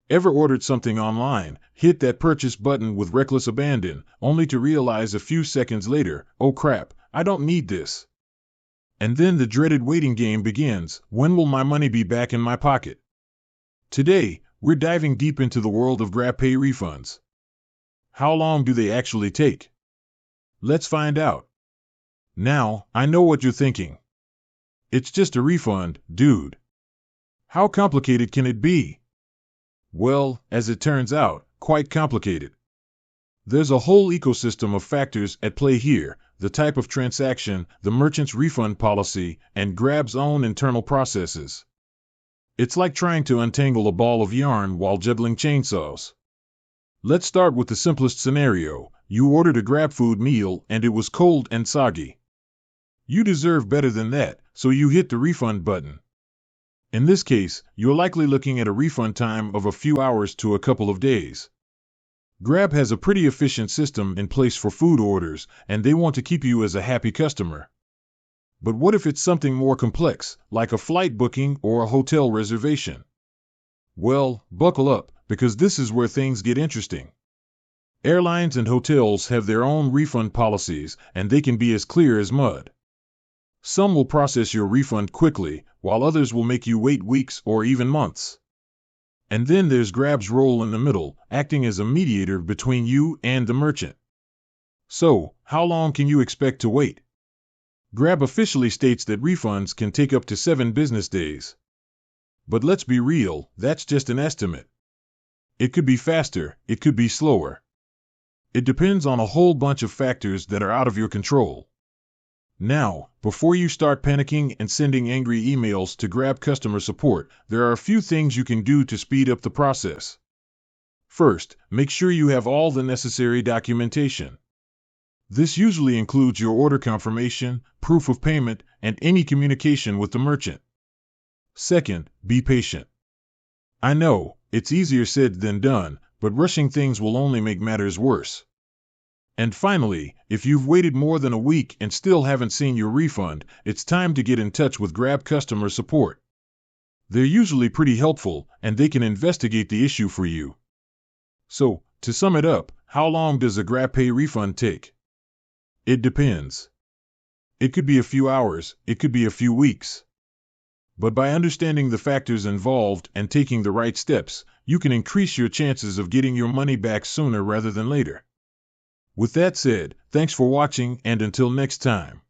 Ever ordered something online, hit that purchase button with reckless abandon, only to realize a few seconds later, oh crap, I don't need this. And then the dreaded waiting game begins. When will my money be back in my pocket? Today, we're diving deep into the world of Grabpay refunds. How long do they actually take? Let's find out. Now, I know what you're thinking. It's just a refund, dude. How complicated can it be? Well, as it turns out, quite complicated. There's a whole ecosystem of factors at play here: the type of transaction, the merchant's refund policy, and Grab's own internal processes. It's like trying to untangle a ball of yarn while juggling chainsaws. Let's start with the simplest scenario. You ordered a GrabFood meal and it was cold and soggy. You deserve better than that, so you hit the refund button. In this case, you're likely looking at a refund time of a few hours to a couple of days. Grab has a pretty efficient system in place for food orders, and they want to keep you as a happy customer. But what if it's something more complex, like a flight booking or a hotel reservation? Well, buckle up, because this is where things get interesting. Airlines and hotels have their own refund policies, and they can be as clear as mud. Some will process your refund quickly, while others will make you wait weeks or even months. And then there's Grab's role in the middle, acting as a mediator between you and the merchant. So, how long can you expect to wait? Grab officially states that refunds can take up to 7 business days. But let's be real, that's just an estimate. It could be faster, it could be slower. It depends on a whole bunch of factors that are out of your control. Now, before you start panicking and sending angry emails to Grab customer support, there are a few things you can do to speed up the process. First, make sure you have all the necessary documentation. This usually includes your order confirmation, proof of payment, and any communication with the merchant. Second, be patient. I know, it's easier said than done, but rushing things will only make matters worse. And finally, if you've waited more than a week and still haven't seen your refund, it's time to get in touch with Grab customer support. They're usually pretty helpful, and they can investigate the issue for you. So, to sum it up, how long does a Grabpay refund take? It depends. It could be a few hours, it could be a few weeks. But by understanding the factors involved and taking the right steps, you can increase your chances of getting your money back sooner rather than later. With that said, thanks for watching, and until next time.